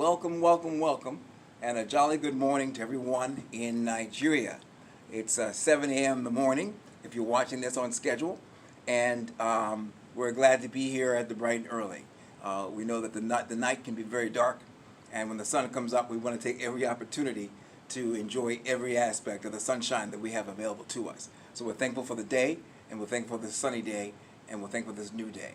Welcome, welcome, welcome, and a jolly good morning to everyone in Nigeria. It's 7 a.m. in the morning if you're watching this on schedule, and we're glad to be here at the bright and early. We know that the night can be very dark, and when the sun comes up, we want to take every opportunity to enjoy every aspect of the sunshine that we have available to us. So we're thankful for the day, and we're thankful for this sunny day, and we're thankful for this new day.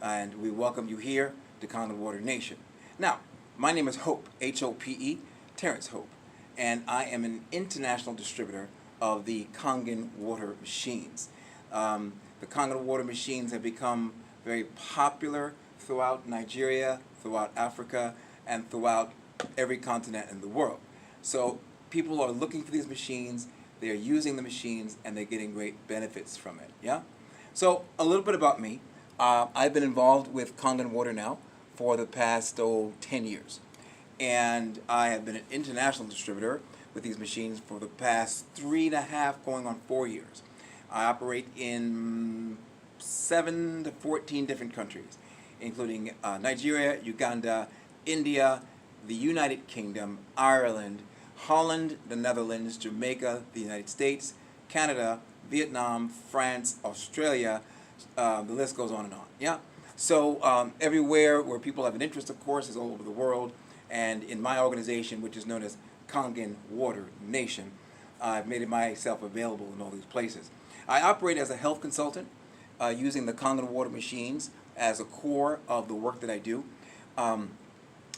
And we welcome you here to Kangen Water Nation. Now, my name is Hope, H-O-P-E, Terence Hope, and I am an international distributor of the Kangen Water machines. The Kangen Water machines have become very popular throughout Nigeria, throughout Africa, and throughout every continent in the world. So people are looking for these machines, they're using the machines, and they're getting great benefits from it, yeah? So a little bit about me. I've been involved with Kangen Water now for the past 10 years. And I have been an international distributor with these machines for the past 3.5, going on 4 years. I operate in 7 to 14 different countries, including Nigeria, Uganda, India, the United Kingdom, Ireland, Holland, the Netherlands, Jamaica, the United States, Canada, Vietnam, France, Australia, the list goes on and on, yeah? So everywhere where people have an interest, of course, is all over the world. And in my organization, which is known as Kangen Water Nation, I've made myself available in all these places. I operate as a health consultant using the Kangen Water machines as a core of the work that I do. I'm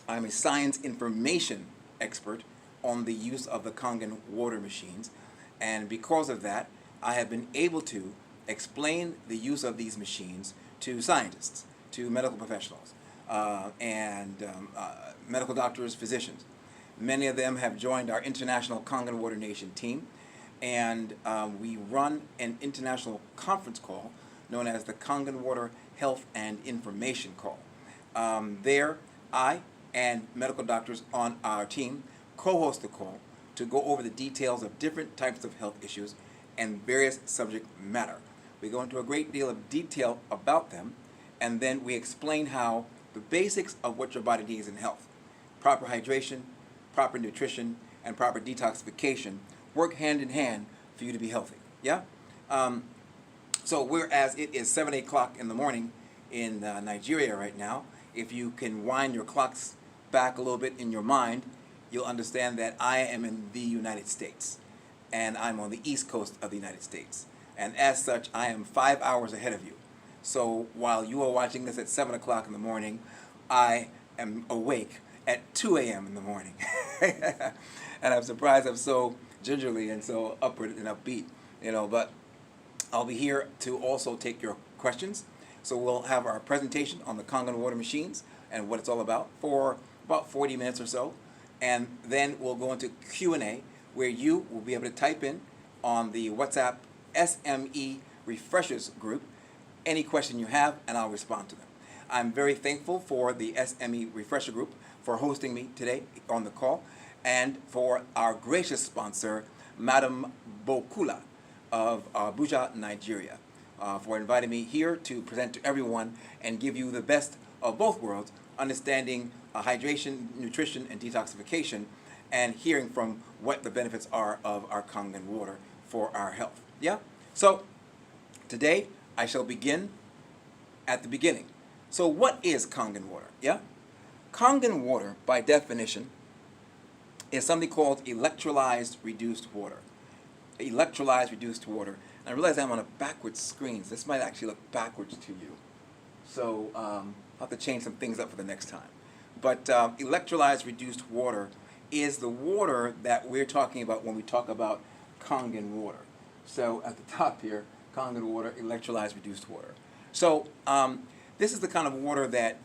a science information expert on the use of the Kangen Water machines. And because of that, I have been able to explain the use of these machines to scientists, to medical professionals, and medical doctors, physicians. Many of them have joined our international Kangen Water Nation team, and we run an international conference call known as the Kangen Water Health and Information Call. There, I and medical doctors on our team co-host the call to go over the details of different types of health issues and various subject matter. We go into a great deal of detail about them, and then we explain how the basics of what your body needs in health, proper hydration, proper nutrition, and proper detoxification work hand in hand for you to be healthy, yeah? So whereas it is 7 o'clock in the morning in Nigeria right now, if you can wind your clocks back a little bit in your mind, you'll understand that I am in the United States, and I'm on the East Coast of the United States. And as such, I am 5 hours ahead of you. So while you are watching this at 7 o'clock in the morning, I am awake at 2 a.m. in the morning. And I'm surprised I'm so gingerly and so upward and upbeat, but I'll be here to also take your questions. So we'll have our presentation on the Kangen Water machines and what it's all about for about 40 minutes or so. And then we'll go into Q&A, where you will be able to type in on the WhatsApp SME Refreshers group any question you have, and I'll respond to them. I'm very thankful for the SME Refresher group for hosting me today on the call, and for our gracious sponsor, Madam Bokula of Abuja, Nigeria, for inviting me here to present to everyone and give you the best of both worlds, understanding hydration, nutrition, and detoxification, and hearing from what the benefits are of our Kangen water for our health. Yeah? So today I shall begin at the beginning. So what is Kangen water? Yeah? Kangen water, by definition, is something called electrolyzed reduced water. Electrolyzed reduced water. And I realize I'm on a backwards screen, so this might actually look backwards to you. So I'll have to change some things up for the next time. But electrolyzed reduced water is the water that we're talking about when we talk about Kangen water. So at the top here, Kangen water, electrolyzed reduced water. So this is the kind of water that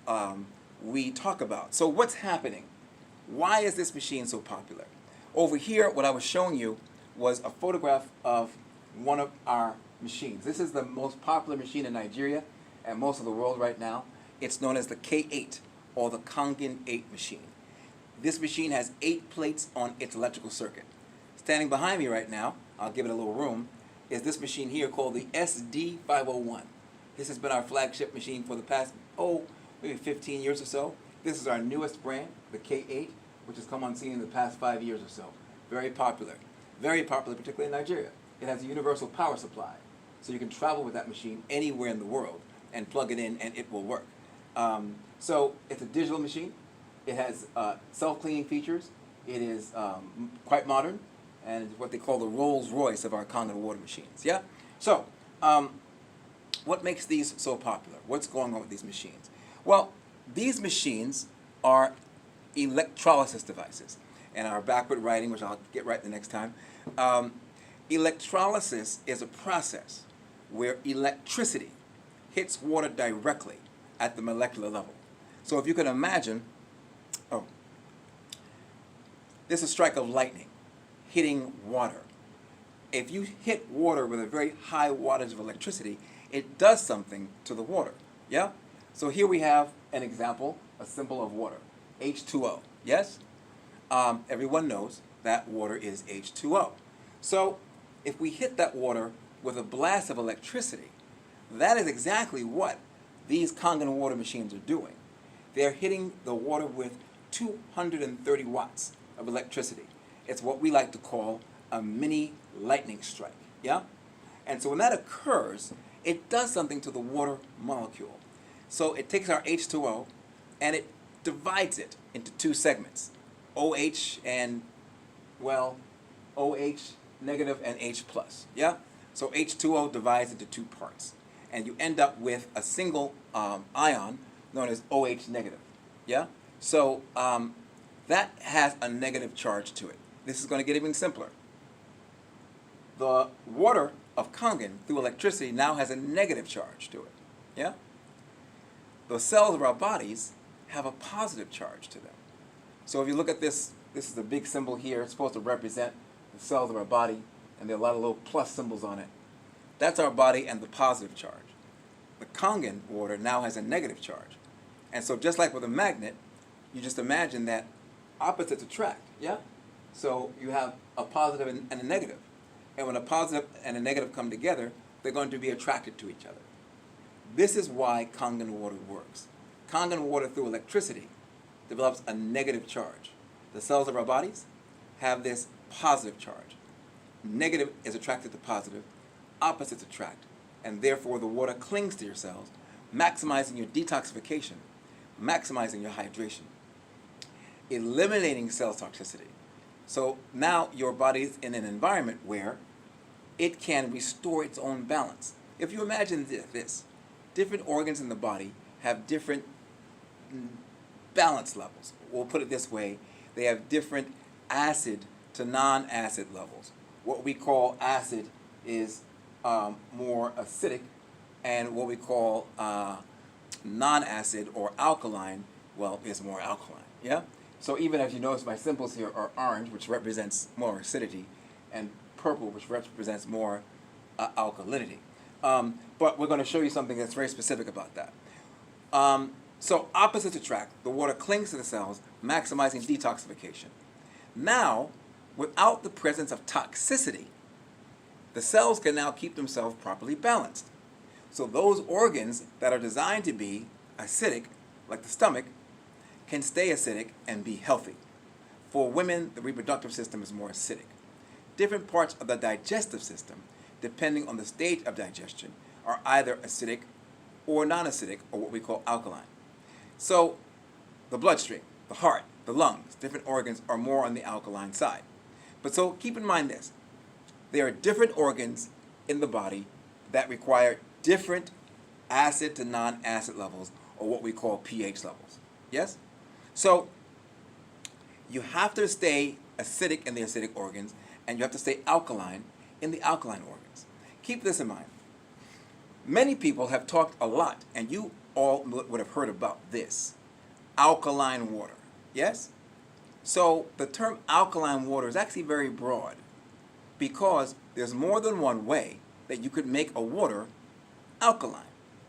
we talk about. So what's happening? Why is this machine so popular? Over here, what I was showing you was a photograph of one of our machines. This is the most popular machine in Nigeria and most of the world right now. It's known as the K8, or the Kangen 8 machine. This machine has 8 plates on its electrical circuit. Standing behind me right now, I'll give it a little room, is this machine here called the SD501. This has been our flagship machine for the past, maybe 15 years or so. This is our newest brand, the K8, which has come on scene in the past 5 years or so. Very popular, particularly in Nigeria. It has a universal power supply, so you can travel with that machine anywhere in the world and plug it in and it will work. So it's a digital machine. It has self-cleaning features. It is quite modern, and it's what they call the Rolls Royce of our Kangen Water machines. Yeah? So, what makes these so popular? What's going on with these machines? Well, these machines are electrolysis devices. And our backward writing, which I'll get right the next time, electrolysis is a process where electricity hits water directly at the molecular level. So if you can imagine, this is a strike of lightning hitting water. If you hit water with a very high wattage of electricity, it does something to the water. Yeah? So here we have an example, a symbol of water, H2O. Yes? Everyone knows that water is H2O. So if we hit that water with a blast of electricity, that is exactly what these Kangen water machines are doing. They're hitting the water with 230 watts of electricity. It's what we like to call a mini lightning strike. Yeah? And so when that occurs, it does something to the water molecule. So it takes our H2O and it divides it into two segments, OH and, well, OH negative and H plus. Yeah? So H2O divides into two parts. And you end up with a single ion known as OH negative. Yeah? So that has a negative charge to it. This is going to get even simpler. The water of Kangen through electricity now has a negative charge to it. Yeah? The cells of our bodies have a positive charge to them. So if you look at this, this is a big symbol here. It's supposed to represent the cells of our body, and there are a lot of little plus symbols on it. That's our body and the positive charge. The Kangen water now has a negative charge. And so just like with a magnet, you just imagine that opposites attract, yeah? So you have a positive and a negative. And when a positive and a negative come together, they're going to be attracted to each other. This is why Kangen water works. Kangen water through electricity develops a negative charge. The cells of our bodies have this positive charge. Negative is attracted to positive, opposites attract, and therefore the water clings to your cells, maximizing your detoxification, maximizing your hydration, eliminating cell toxicity. So now your body's in an environment where it can restore its own balance. If you imagine this, different organs in the body have different balance levels. We'll put it this way, they have different acid to non-acid levels. What we call acid is more acidic, and what we call non-acid or alkaline, well, is more alkaline. Yeah? So even as you notice, my symbols here are orange, which represents more acidity, and purple, which represents more alkalinity. But we're going to show you something that's very specific about that. So opposites attract. The water clings to the cells, maximizing detoxification. Now, without the presence of toxicity, the cells can now keep themselves properly balanced. So those organs that are designed to be acidic, like the stomach, can stay acidic and be healthy. For women, the reproductive system is more acidic. Different parts of the digestive system, depending on the stage of digestion, are either acidic or non-acidic, or what we call alkaline. So the bloodstream, the heart, the lungs, different organs are more on the alkaline side. But so keep in mind this. There are different organs in the body that require different acid to non-acid levels, or what we call pH levels. Yes? So you have to stay acidic in the acidic organs, and you have to stay alkaline in the alkaline organs. Keep this in mind. Many people have talked a lot, and you all would have heard about this, alkaline water. Yes? So the term alkaline water is actually very broad, because there's more than one way that you could make a water alkaline.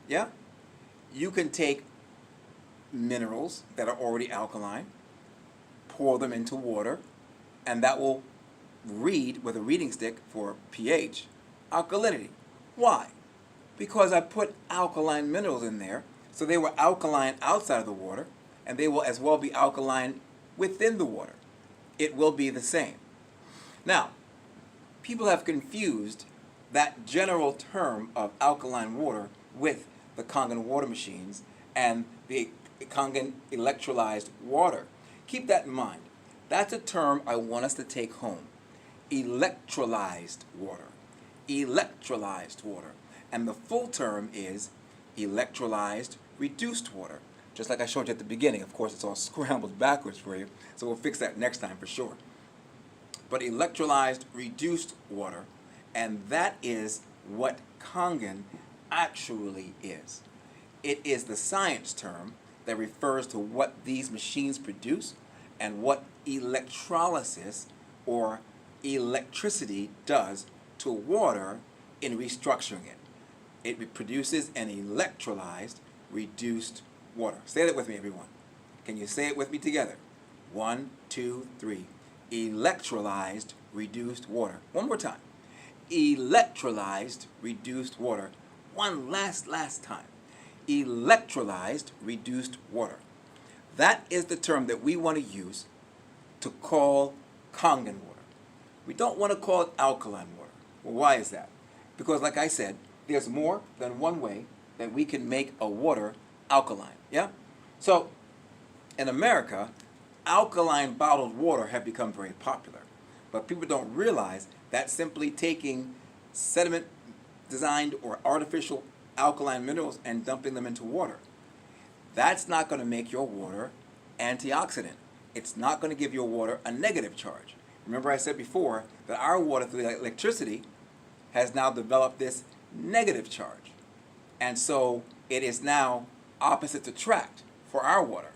Yeah? You can take minerals that are already alkaline, pour them into water, and that will read with a reading stick for pH alkalinity. Why? Because I put alkaline minerals in there, so they were alkaline outside of the water, and they will as well be alkaline within the water. It will be the same. Now, people have confused that general term of alkaline water with the Kangen water machines and the Kangen electrolyzed water. Keep that in mind. That's a term I want us to take home. Electrolyzed water. Electrolyzed water. And the full term is electrolyzed reduced water. Just like I showed you at the beginning. Of course, it's all scrambled backwards for you, so we'll fix that next time for sure. But electrolyzed reduced water, and that is what Kangen actually is. It is the science term that refers to what these machines produce and what electrolysis or electricity does to water in restructuring it. It produces an electrolyzed reduced water. Say that with me, everyone. Can you say it with me together? 1, 2, 3. Electrolyzed reduced water. One more time. Electrolyzed reduced water. One last time. Electrolyzed reduced water. That is the term that we want to use to call Kangen water. We don't want to call it alkaline water. Well, why is that? Because like I said, there's more than one way that we can make a water alkaline. Yeah? So, in America, alkaline bottled water have become very popular. But people don't realize that simply taking sediment designed or artificial alkaline minerals and dumping them into water, that's not going to make your water antioxidant. It's not going to give your water a negative charge. Remember I said before that our water through the electricity has now developed this negative charge. And so it is now opposites attract for our water.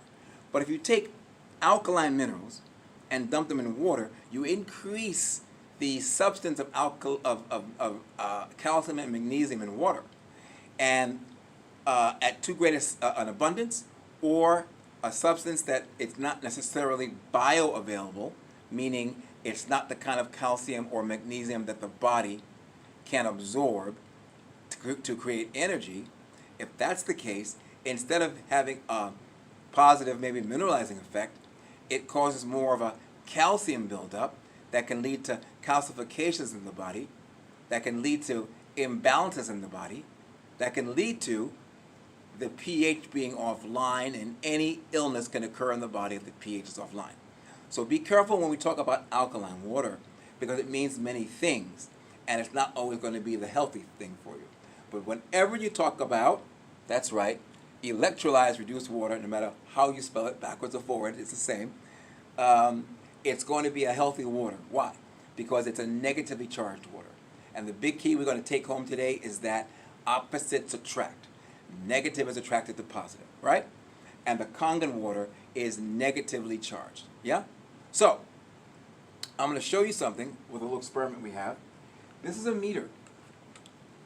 But if you take alkaline minerals and dump them in water, you increase the substance of calcium and magnesium in water. And at too great an abundance, or a substance that it's not necessarily bioavailable, meaning it's not the kind of calcium or magnesium that the body can absorb to create energy. If that's the case, instead of having a positive, maybe mineralizing effect, it causes more of a calcium buildup that can lead to calcifications in the body, that can lead to imbalances in the body, that can lead to the pH being offline, and any illness can occur in the body if the pH is offline. So be careful when we talk about alkaline water, because it means many things, and it's not always going to be the healthy thing for you. But whenever you talk about, that's right, electrolyzed reduced water, no matter how you spell it, backwards or forward, it's the same, it's going to be a healthy water. Why? Because it's a negatively charged water. And the big key we're going to take home today is that opposites attract. Negative is attracted to positive, right? And the Kangen water is negatively charged. Yeah? So, I'm going to show you something with a little experiment we have. This is a meter.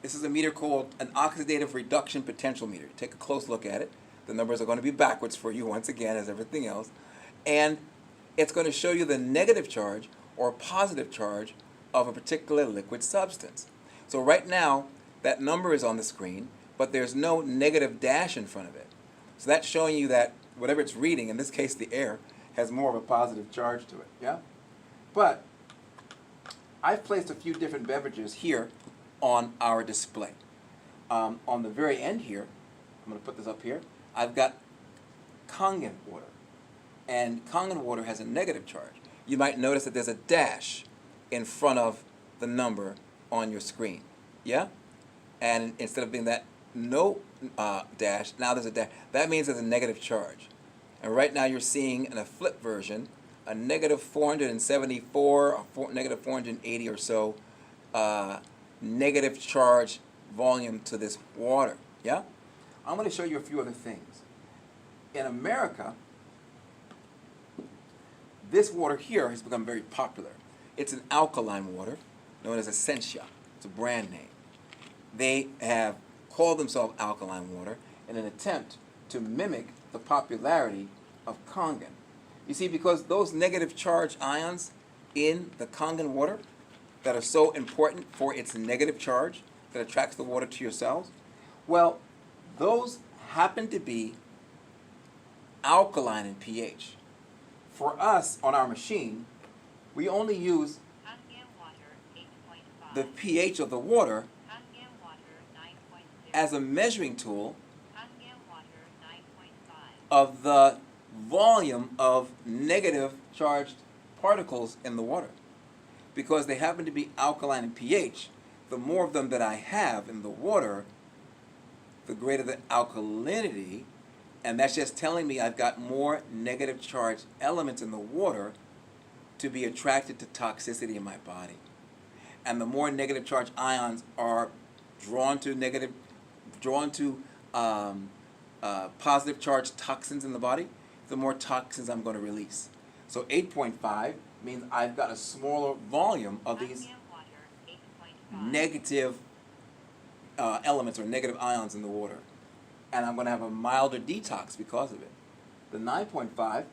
This is a meter called an oxidative reduction potential meter. Take a close look at it. The numbers are going to be backwards for you once again, as everything else. And it's going to show you the negative charge or positive charge of a particular liquid substance. So right now, that number is on the screen, but there's no negative dash in front of it. So that's showing you that whatever it's reading, in this case the air, has more of a positive charge to it. Yeah? But I've placed a few different beverages here on our display. On the very end here, I'm going to put this up here, I've got Kangen water. And Kangen water has a negative charge. You might notice that there's a dash in front of the number on your screen. Yeah? And instead of being that no dash, now there's a dash. That means there's a negative charge. And right now you're seeing in a flip version a negative 474, or negative 480 or so negative charge volume to this water. Yeah? I'm going to show you a few other things. In America, this water here has become very popular. It's an alkaline water known as Essentia. It's a brand name. They have called themselves alkaline water in an attempt to mimic the popularity of Kangen. You see, because those negative charge ions in the Kangen water that are so important for its negative charge that attracts the water to your cells, well, those happen to be alkaline in pH. For us, on our machine, we only use Kangen Water 8.5. the pH of the water Kangen Water 9.0. as a measuring tool Kangen Water 9.5. of the volume of negative charged particles in the water. Because they happen to be alkaline in pH, the more of them that I have in the water, the greater the alkalinity, and that's just telling me I've got more negative charged elements in the water to be attracted to toxicity in my body. And the more negative charged ions are drawn to positive charged toxins in the body, the more toxins I'm going to release. So 8.5 means I've got a smaller volume of these Kangen Water 8.5. negative elements or negative ions in the water. And I'm going to have a milder detox because of it. The 9.5 Kangen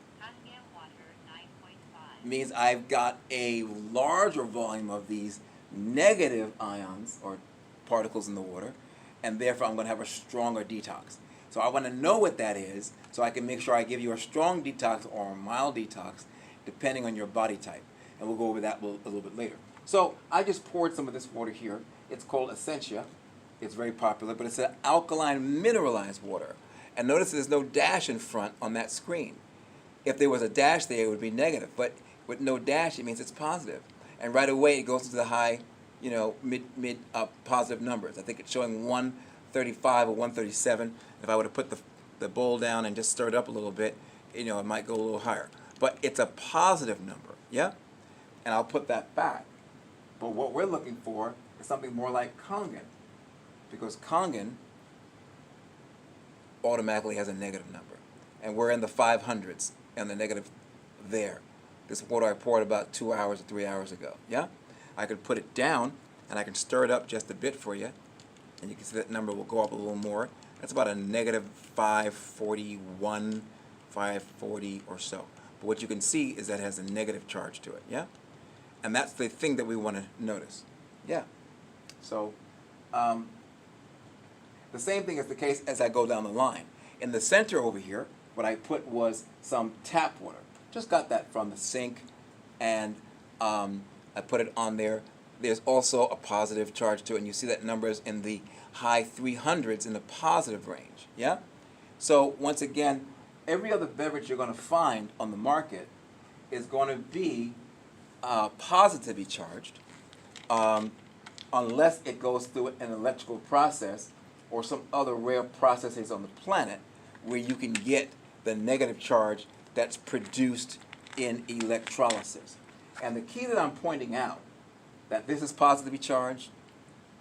Water 9.5. means I've got a larger volume of these negative ions or particles in the water, and therefore I'm going to have a stronger detox. So I want to know what that is so I can make sure I give you a strong detox or a mild detox depending on your body type. And we'll go over that a little bit later. So I just poured some of this water here. It's called Essentia. It's very popular, but it's an alkaline mineralized water. And notice there's no dash in front on that screen. If there was a dash there, it would be negative. But with no dash, it means it's positive. And right away, it goes into the high, mid positive numbers. I think it's showing 135 or 137. If I were to put the bowl down and just stir it up a little bit, it might go a little higher. But it's a positive number, yeah? And I'll put that back. But what we're looking for is something more like Kangen. Because Kangen automatically has a negative number. And we're in the 500s and the negative there. This water I poured about 2 hours or 3 hours ago, yeah? I could put it down and I can stir it up just a bit for you. And you can see that number will go up a little more. That's about a negative 541, 540 or so. But what you can see is that it has a negative charge to it, yeah? And that's the thing that we want to notice, yeah? So, the same thing is the case as I go down the line. In the center over here, what I put was some tap water. Just got that from the sink, and I put it on there. There's also a positive charge to it, and you see that number is in the high 300s in the positive range, yeah? So once again, every other beverage you're going to find on the market is going to be positively charged unless it goes through an electrical process or some other rare processes on the planet where you can get the negative charge that's produced in electrolysis. And the key that I'm pointing out, that this is positively charged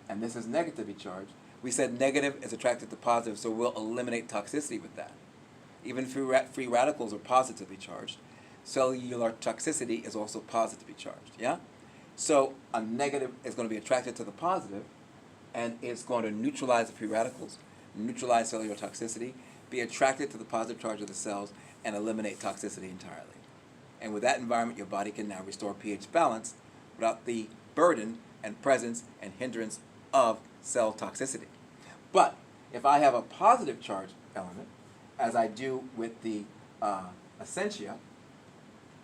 and this is negatively charged, we said negative is attracted to positive, so we'll eliminate toxicity with that. Even free radicals are positively charged. Cellular toxicity is also positively charged, yeah? So a negative is going to be attracted to the positive, and it's going to neutralize the free radicals, neutralize cellular toxicity, be attracted to the positive charge of the cells, and eliminate toxicity entirely. And with that environment, your body can now restore pH balance without the burden and presence and hindrance of cell toxicity. But if I have a positive charge element, as I do with the Essentia,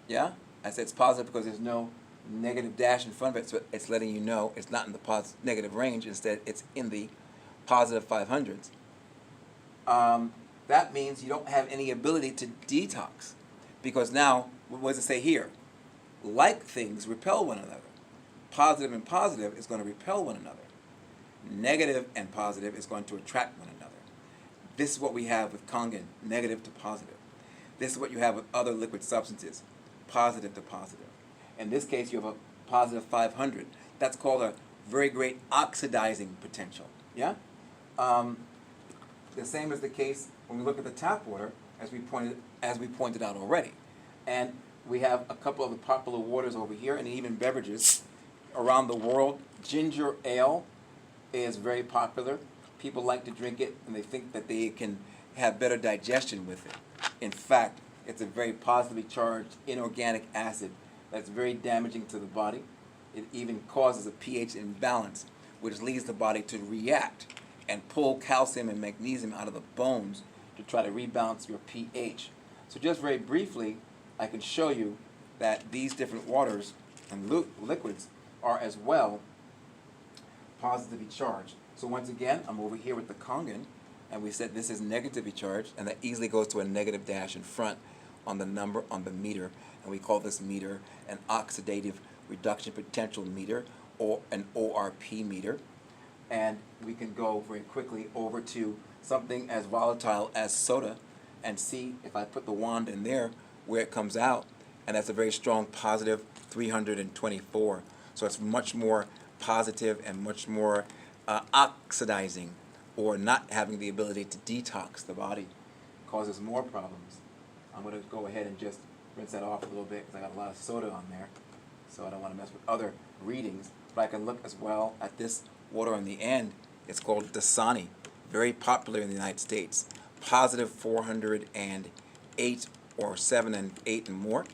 yeah, I said it's positive because there's no negative dash in front of it, so it's letting you know it's not in the negative range. Instead, it's in the positive 500s. That means you don't have any ability to detox, because now, what does it say here? Like things repel one another. Positive and positive is going to repel one another. Negative and positive is going to attract one another. This is what we have with Kangen, negative to positive. This is what you have with other liquid substances, positive to positive. In this case, you have a positive 500. That's called a very great oxidizing potential. Yeah? The same is the case when we look at the tap water, as we pointed out already. And we have a couple of the popular waters over here, and even beverages around the world. Ginger ale is very popular. People like to drink it, and they think that they can have better digestion with it. In fact, it's a very positively charged inorganic acid that's very damaging to the body. It even causes a pH imbalance, which leads the body to react and pull calcium and magnesium out of the bones to try to rebalance your pH. So just very briefly, I can show you that these different waters and liquids are as well positively charged. So once again, I'm over here with the Kangen, and we said this is negatively charged, and that easily goes to a negative dash in front on the number on the meter, and we call this meter an oxidative reduction potential meter, or an ORP meter. And we can go very quickly over to something as volatile as soda and see if I put the wand in there where it comes out, and that's a very strong positive 324. So it's much more positive and much more oxidizing, or not having the ability to detox the body, causes more problems. I'm going to go ahead and just rinse that off a little bit because I got a lot of soda on there, so I don't want to mess with other readings. But I can look as well at this water on the end. It's called Dasani, very popular in the United States. Positive 408 or 7 and 8 and more.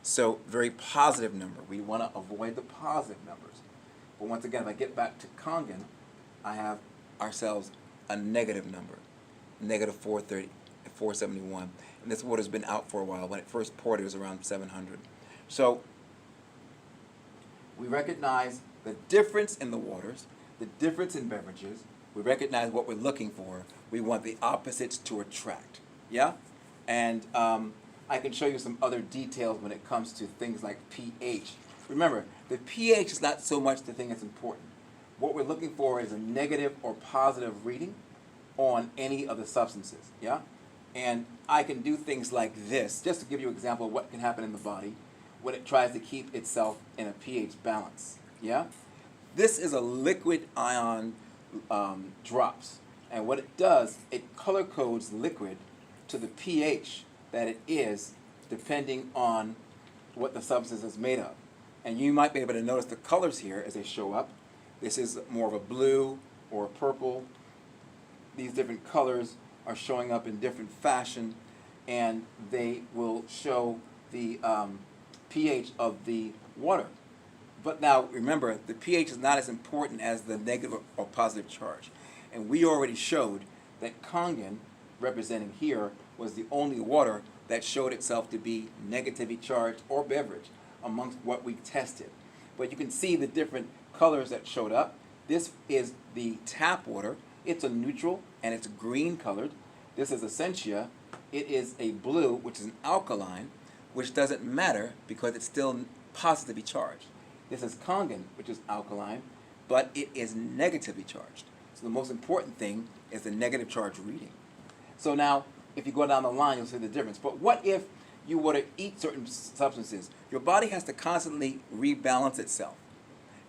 So very positive number. We want to avoid the positive numbers. But once again, if I get back to Kangen, I have ourselves a negative number, negative 430, 471. And this water's been out for a while. When it first poured, it was around 700. So we recognize the difference in the waters, the difference in beverages. We recognize what we're looking for. We want the opposites to attract. Yeah? And I can show you some other details when it comes to things like pH. Remember, the pH is not so much the thing that's important. What we're looking for is a negative or positive reading on any of the substances. Yeah? And I can do things like this, just to give you an example of what can happen in the body when it tries to keep itself in a pH balance. Yeah? This is a liquid ion drops. And what it does, it color codes liquid to the pH that it is, depending on what the substance is made of. And you might be able to notice the colors here as they show up. This is more of a blue or a purple. These different colors are showing up in different fashion, and they will show the pH of the water. But now remember, the pH is not as important as the negative or positive charge. And we already showed that Kangen, representing here, was the only water that showed itself to be negatively charged or beverage amongst what we tested. But you can see the different colors that showed up. This is the tap water. It's a neutral and it's green colored. This is Essentia. It is a blue, which is an alkaline, which doesn't matter because it's still positively charged. This is Kangen, which is alkaline, but it is negatively charged. So the most important thing is the negative charge reading. So now, if you go down the line, you'll see the difference. But what if you were to eat certain substances? Your body has to constantly rebalance itself.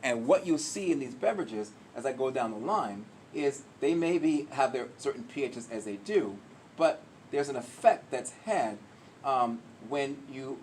And what you'll see in these beverages, as I go down the line, is they maybe have their certain pHs as they do, but there's an effect that's had when you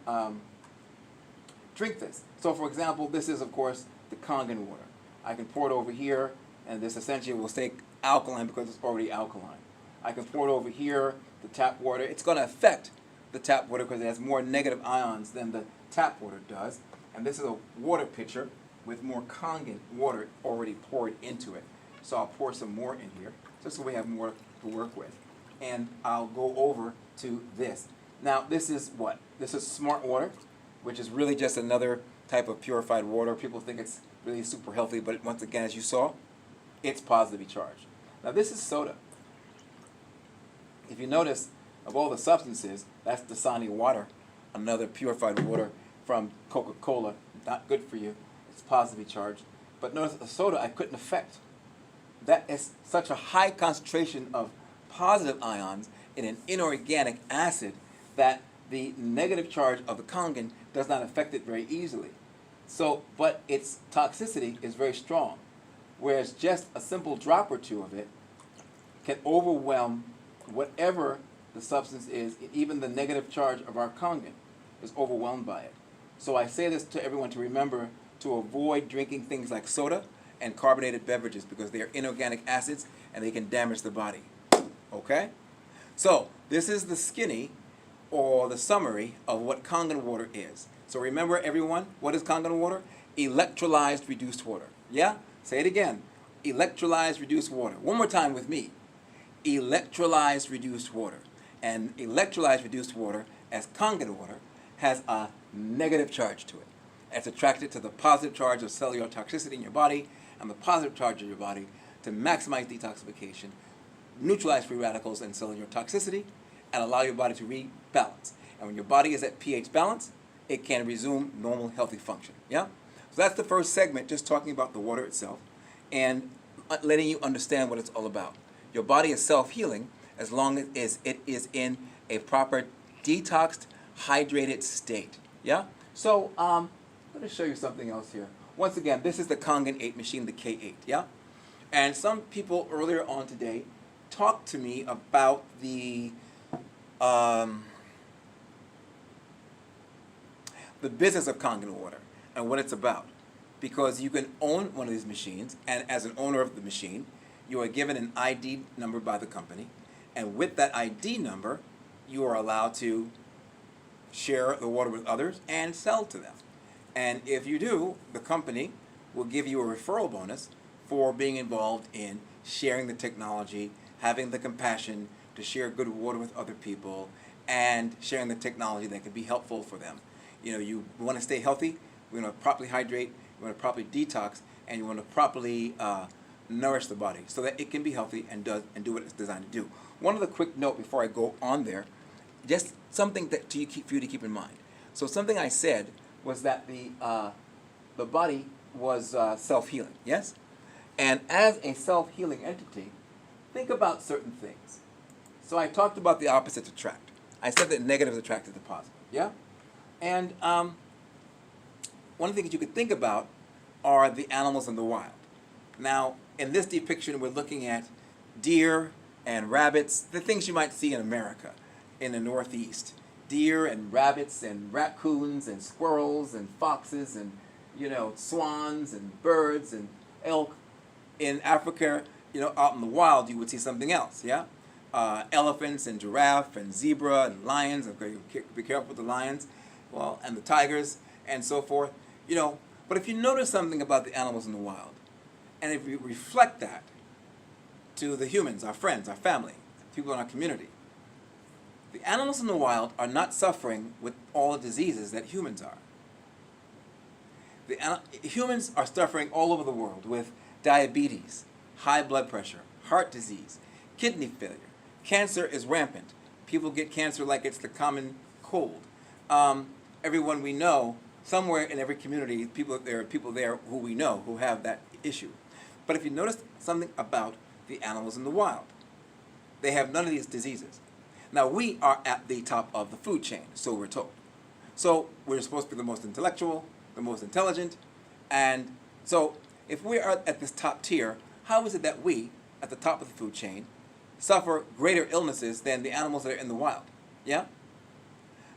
drink this. So for example, this is of course the Kangen water. I can pour it over here, and this essentially will stay alkaline because it's already alkaline. I can pour it over here, the tap water. It's going to affect the tap water because it has more negative ions than the tap water does. And this is a water pitcher with more Kangen water already poured into it. So I'll pour some more in here, just so we have more to work with. And I'll go over to this. Now this is what? This is smart water, which is really just another type of purified water. People think it's really super healthy, but once again, as you saw, it's positively charged. Now this is soda. If you notice, of all the substances, that's Dasani water, another purified water from Coca-Cola. Not good for you. It's positively charged. But notice the soda I couldn't affect. That is such a high concentration of positive ions in an inorganic acid that the negative charge of the Kangen does not affect it very easily. So, but its toxicity is very strong, whereas just a simple drop or two of it can overwhelm whatever the substance is. Even the negative charge of our Kangen is overwhelmed by it. So I say this to everyone to remember to avoid drinking things like soda and carbonated beverages because they are inorganic acids and they can damage the body. Okay? So this is the skinny or the summary of what Kangen water is. So remember everyone, what is Kangen water? Electrolyzed reduced water. Yeah? Say it again. Electrolyzed reduced water. One more time with me. Electrolyzed reduced water. And electrolyzed reduced water as Kangen water has a negative charge to it. It's attracted to the positive charge of cellular toxicity in your body and the positive charge of your body to maximize detoxification, neutralize free radicals and cellular toxicity, and allow your body to rebalance. And when your body is at pH balance, it can resume normal healthy function. Yeah? So that's the first segment, just talking about the water itself and letting you understand what it's all about. Your body is self-healing as long as it is in a proper detoxed, hydrated state. Yeah? So I'm going to show you something else here. Once again, this is the Kangen 8 machine, the K8. Yeah? And some people earlier on today talked to me about the business of Kangen water and what it's about. Because you can own one of these machines, and as an owner of the machine, you are given an ID number by the company, and with that ID number, you are allowed to share the water with others and sell to them. And if you do, the company will give you a referral bonus for being involved in sharing the technology, having the compassion to share good water with other people, and sharing the technology that can be helpful for them. You know, you want to stay healthy, you want to properly hydrate, you want to properly detox, and you want to properly nourish the body so that it can be healthy and do what it's designed to do. One other quick note before I go on there, just something that for you to keep in mind. So something I said was that the body was self-healing, yes? And as a self-healing entity, think about certain things. So I talked about the opposites attract. I said that negative is attracted to positive, yeah? And one of the things you could think about are the animals in the wild. Now, in this depiction, we're looking at deer and rabbits, the things you might see in America, in the Northeast. Deer and rabbits and raccoons and squirrels and foxes and, you know, swans and birds and elk. In Africa, you know, out in the wild, you would see something else, yeah? Elephants and giraffe and zebra and lions. Okay, be careful with the lions. Well, and the tigers and so forth. You know, but if you notice something about the animals in the wild, and if you reflect that to the humans, our friends, our family, people in our community, the animals in the wild are not suffering with all the diseases that humans are. Humans are suffering all over the world with diabetes, high blood pressure, heart disease, kidney failure. Cancer is rampant. People get cancer like it's the common cold. Everyone we know, somewhere in every community, there are people there who we know who have that issue. But if you notice something about the animals in the wild, they have none of these diseases. Now, we are at the top of the food chain, so we're told. So we're supposed to be the most intellectual, the most intelligent, and so if we are at this top tier, how is it that we, at the top of the food chain, suffer greater illnesses than the animals that are in the wild? Yeah?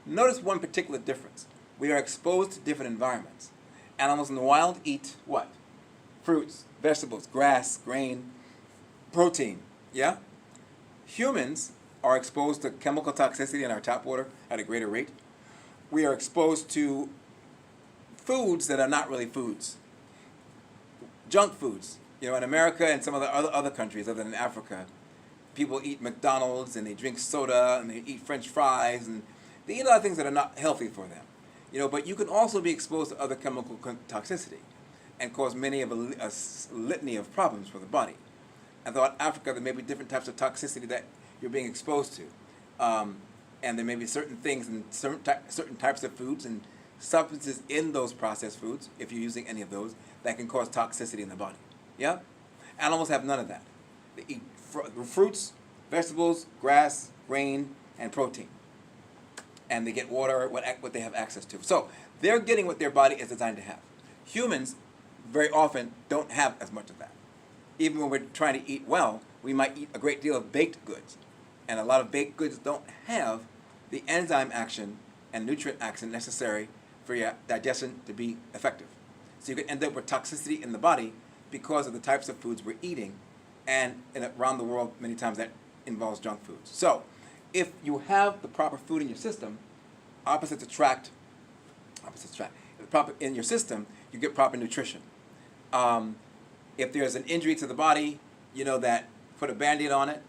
Notice one particular difference. We are exposed to different environments. Animals in the wild eat what? Fruits, vegetables, grass, grain, protein. Yeah? Humans are exposed to chemical toxicity in our tap water at a greater rate. We are exposed to foods that are not really foods. Junk foods. You know, in America and some of the other countries other than Africa, people eat McDonald's and they drink soda and they eat French fries and they eat a lot of things that are not healthy for them. You know, but you can also be exposed to other chemical toxicity and cause many of a litany of problems for the body. And throughout Africa, there may be different types of toxicity that you're being exposed to. And there may be certain things and certain types of foods and substances in those processed foods, if you're using any of those, that can cause toxicity in the body. Yeah? Animals have none of that. They eat fruits, vegetables, grass, grain, and protein. And they get water, what they have access to. So they're getting what their body is designed to have. Humans very often don't have as much of that. Even when we're trying to eat well, we might eat a great deal of baked goods. And a lot of baked goods don't have the enzyme action and nutrient action necessary for your digestion to be effective. So you could end up with toxicity in the body because of the types of foods we're eating. And around the world, many times that involves junk foods. So if you have the proper food in your system, opposites attract. In your system, you get proper nutrition. If there's an injury to the body, you know that put a Band-Aid on it,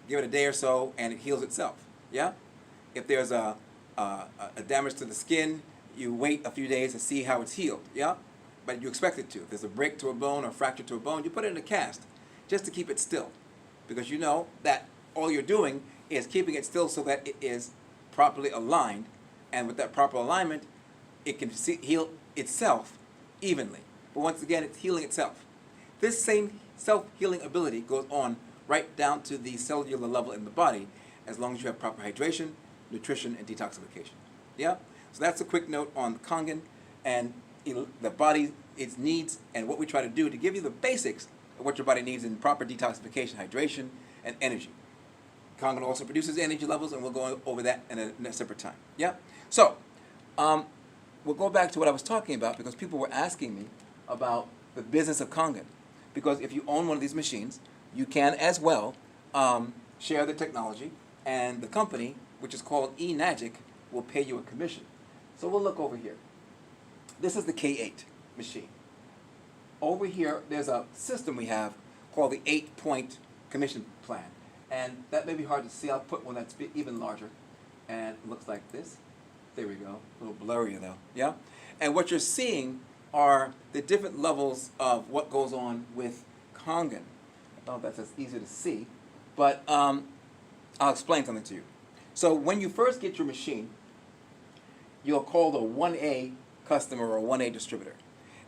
give it a day or so, and it heals itself. Yeah? If there's a a damage to the skin, you wait a few days to see how it's healed, yeah? But you expect it to. If there's a break to a bone or fracture to a bone, you put it in a cast just to keep it still. Because you know that all you're doing is keeping it still so that it is properly aligned, and with that proper alignment, it can heal itself evenly. But once again, it's healing itself. This same self-healing ability goes on right down to the cellular level in the body, as long as you have proper hydration, nutrition, and detoxification. Yeah? So that's a quick note on Kangen and the body, its needs, and what we try to do to give you the basics of what your body needs in proper detoxification, hydration, and energy. Kangen also produces energy levels, and we'll go over that in a separate time. Yeah? So, we'll go back to what I was talking about, because people were asking me about the business of Kangen. Because if you own one of these machines, you can as well share the technology, and the company, which is called Enagic, will pay you a commission. So we'll look over here. This is the K8 machine. Over here, there's a system we have called the 8-point commission plan. And that may be hard to see. I'll put one that's even larger. And it looks like this. There we go. A little blurrier though. Yeah? And what you're seeing are the different levels of what goes on with Kangen. I don't know if that's as easy to see, but I'll explain something to you. So when you first get your machine, you're called a 1A customer or a 1A distributor.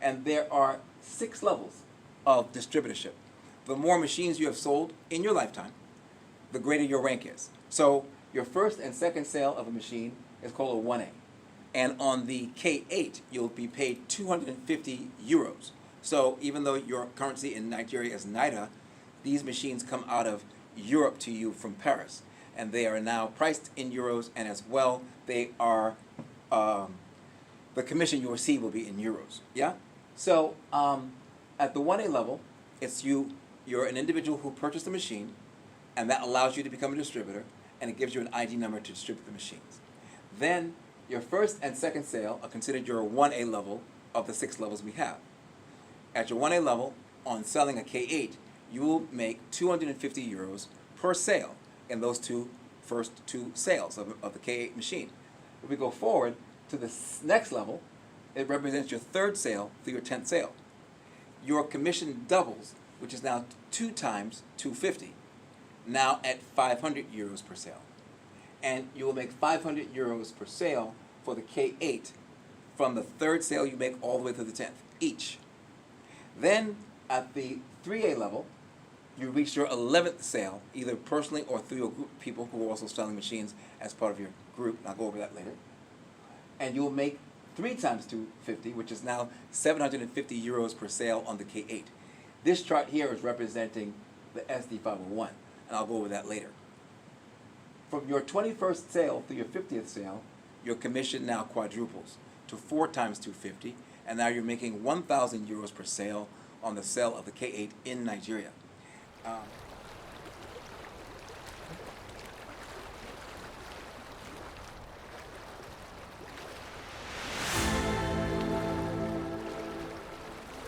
And there are 6 levels of distributorship. The more machines you have sold in your lifetime, the greater your rank is. So your first and second sale of a machine is called a 1A. And on the K8, you'll be paid 250 euros. So even though your currency in Nigeria is Naira, these machines come out of Europe to you from Paris. And they are now priced in euros, and as well, they are, the commission you receive will be in euros. Yeah? So at the 1A level, it's you're an individual who purchased a machine, and that allows you to become a distributor, and it gives you an ID number to distribute the machines. Then your first and second sale are considered your 1A level of the 6 levels we have. At your 1A level, on selling a K8, you will make 250 euros per sale in those first two sales of the K8 machine. If we go forward to the next level, it represents your third sale through your 10th sale. Your commission doubles, which is now 2 times 250, now at 500 euros per sale. And you will make 500 euros per sale for the K8 from the third sale you make all the way to the 10th, each. Then at the 3A level, you reach your 11th sale, either personally or through a group of people who are also selling machines as part of your group, and I'll go over that later. And you'll make 3 times 250, which is now 750 euros per sale on the K8. This chart here is representing the SD501, and I'll go over that later. From your 21st sale to your 50th sale, your commission now quadruples to 4 times 250, and now you're making 1,000 euros per sale on the sale of the K8 in Nigeria.